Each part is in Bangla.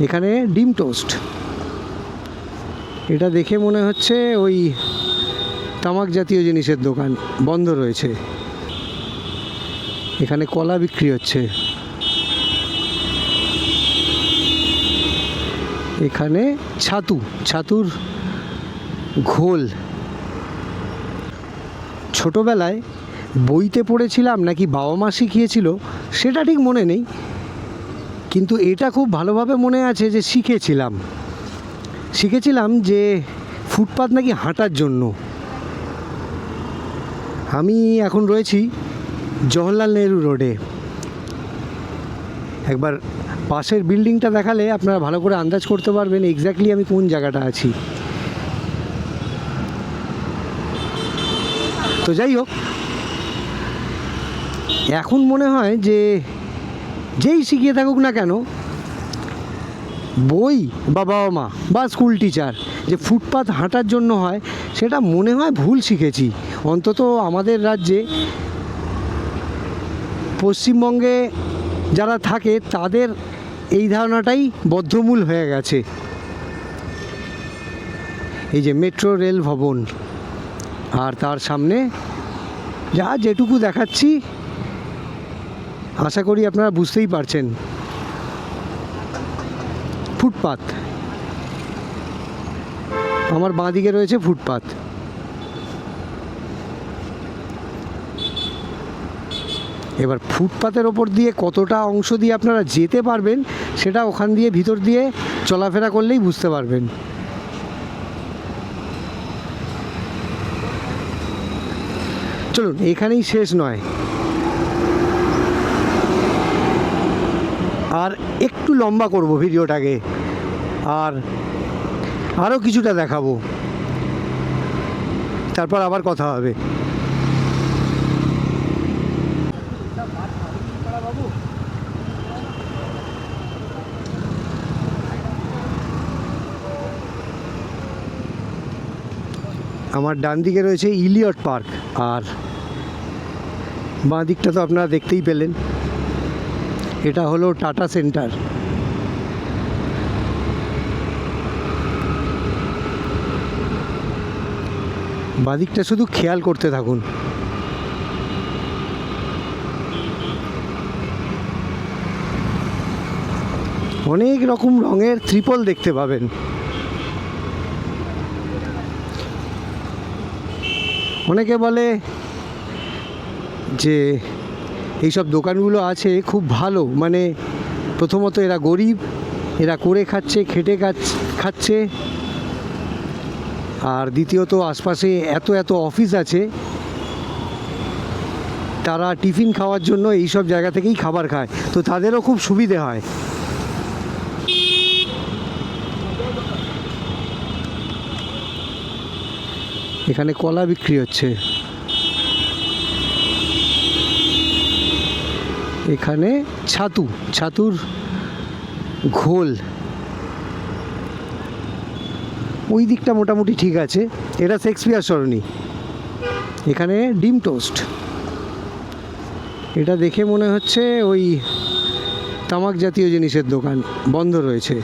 এখানে ডিম টোস্ট, এটা দেখে মনে হচ্ছে ওই তামাক জাতীয় জিনিসের দোকান, বন্ধ রয়েছে। এখানে কলা বিক্রি হচ্ছে। এখানে ছাতুর ঘোল। ছোটোবেলায় বইতে পড়েছিলাম নাকি বাবা মা শিখিয়েছিল সেটা ঠিক মনে নেই, কিন্তু এটা খুব ভালোভাবে মনে আছে যে শিখেছিলাম যে ফুটপাত নাকি হাঁটার জন্য। আমি এখন রয়েছি জওহরলাল নেহরু রোডে। একবার পাশের বিল্ডিংটা দেখালে আপনারা ভালো করে আন্দাজ করতে পারবেন এক্স্যাক্টলি আমি কোন জায়গাটা আছি। তো যাই হোক, এখন মনে হয় যে যেই শিখিয়ে থাকুক না কেন, বই বা বাবা মা বা স্কুল টিচার যে ফুটপাত হাঁটার জন্য হয়, সেটা মনে হয় ভুল শিখেছি। অন্তত আমাদের রাজ্যে, পশ্চিমবঙ্গে যারা থাকে তাদের এই ধারণাটাই বদ্ধমূল হয়ে গেছে। এই যে মেট্রো রেল ভবন, আর তার সামনে যেটুকু দেখাচ্ছি আশা করি আপনারা বুঝতেই পারছেন, ফুটপাত। আমার বাঁ দিকে রয়েছে ফুটপাত। এবার ফুটপাতের ওপর দিয়ে কতটা অংশ দিয়ে আপনারা যেতে পারবেন সেটা ওখান দিয়ে ভিতর দিয়ে চলাফেরা করলেই বুঝতে পারবেন। চলুন, এখানেই শেষ নয়, আর একটু লম্বা করব ভিডিওটাকে, আর আরও কিছুটা দেখাবো, তারপর আবার কথা হবে। আমার ডান দিকে রয়েছে ইলিয়ট পার্ক, আর বাঁ দিকটা তো আপনারা দেখতেই পেলেন, এটা হলো টাটা সেন্টার। বাঁ দিকটা শুধু খেয়াল করতে থাকুন। অনেক রকম রঙের ত্রিপল দেখতে পাবেন। অনেকে বলে যে এইসব দোকানগুলো আছে খুব ভালো, মানে প্রথমত এরা গরিব, এরা করে খাচ্ছে, খেটে খাচ্ছে, আর দ্বিতীয়ত আশপাশে এত অফিস আছে, তারা টিফিন খাওয়ার জন্য এইসব জায়গা থেকেই খাবার খায়, তো তাদেরও খুব সুবিধে হয়। এখানে কলা বিক্রি হচ্ছে। এখানে ছাতুর ঘোল। ওই দিকটা মোটামুটি ঠিক আছে, এটা শেক্সপিয়ার সরণি। এখানে ডিম টোস্ট, এটা দেখে মনে হচ্ছে ওই তামাক জাতীয় জিনিসের দোকান, বন্ধ রয়েছে।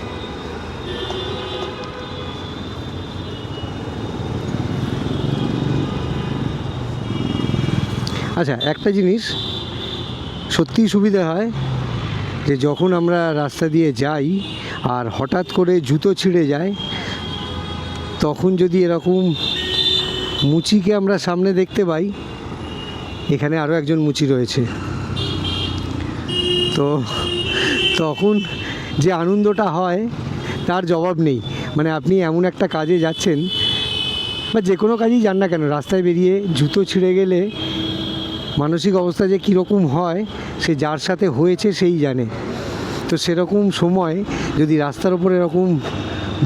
আচ্ছা, একটা জিনিস সত্যিই সুবিধা হয় যে যখন আমরা রাস্তা দিয়ে যাই আর হঠাৎ করে জুতো ছিঁড়ে যায়, তখন যদি এরকম মুচিকে আমরা সামনে দেখতে পাই, এখানে আরও একজন মুচি রয়েছে, তো তখন যে আনন্দটা হয় তার জবাব নেই। মানে আপনি এমন একটা কাজে যাচ্ছেন, বা যে কোনো কাজেই যান না কেন, রাস্তায় বেরিয়ে জুতো ছিঁড়ে গেলে মানসিক অবস্থা যে কীরকম হয় সে যার সাথে হয়েছে সেই জানে। তো সেরকম সময় যদি রাস্তার ওপর এরকম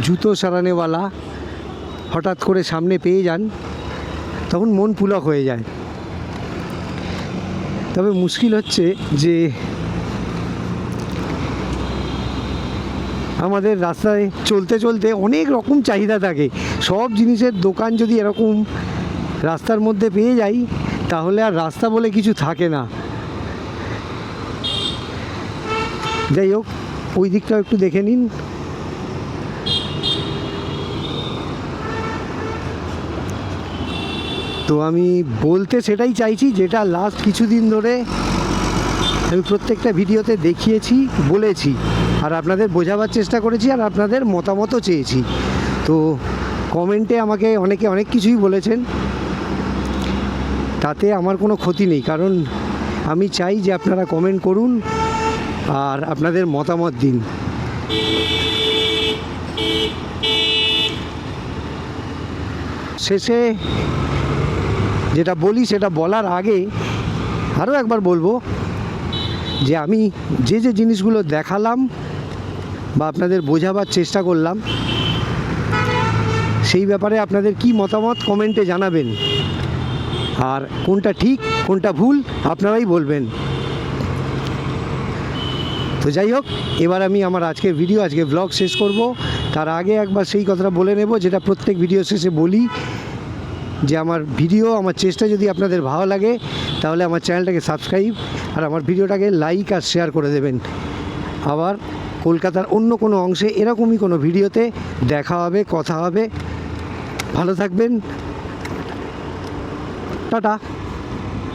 জুতো সারানেওয়ালা হঠাৎ করে সামনে পেয়ে যান, তখন মন পুলক হয়ে যায়। তবে মুশকিল হচ্ছে যে আমাদের রাস্তায় চলতে চলতে অনেক রকম চাহিদা থাকে। সব জিনিসের দোকান যদি এরকম রাস্তার মধ্যে পেয়ে যাই, তাহলে আর রাস্তা বলে কিছু থাকে না। যাই হোক, ওই দিকটাও একটু দেখে নিন। তো আমি বলতে সেটাই চাইছি যেটা লাস্ট কিছুদিন ধরে আমি প্রত্যেকটা ভিডিওতে দেখিয়েছি, বলেছি, আর আপনাদের বোঝাবার চেষ্টা করেছি, আর আপনাদের মতামতও চেয়েছি। তো কমেন্টে আমাকে অনেকে অনেক কিছুই বলেছেন, তাতে আমার কোনো ক্ষতি নেই, কারণ আমি চাই যে আপনারা কমেন্ট করুন আর আপনাদের মতামত দিন। শেষে যেটা বলি সেটা বলার আগে আরও একবার বলবো যে আমি যে যে জিনিসগুলো দেখালাম বা আপনাদের বোঝাবার চেষ্টা করলাম, সেই ব্যাপারে আপনাদের কি মতামত কমেন্টে জানাবেন, আর কোনটা ঠিক কোনটা ভুল আপনারাই বলবেন। তো যাই হোক, এবার আমি আমার আজকের ভিডিও, আজকে ব্লগ শেষ করব। তার আগে একবার সেই কথাটা বলে নেব যেটা প্রত্যেক ভিডিও শেষে বলি, যে আমার ভিডিও, আমার চেষ্টা যদি আপনাদের ভালো লাগে তাহলে আমার চ্যানেলটাকে সাবস্ক্রাইব আর আমার ভিডিওটাকে লাইক আর শেয়ার করে দেবেন। আবার কলকাতার অন্য কোনো অংশে এরকমই কোনো ভিডিওতে দেখা হবে, কথা হবে। ভালো থাকবেন, টাটা।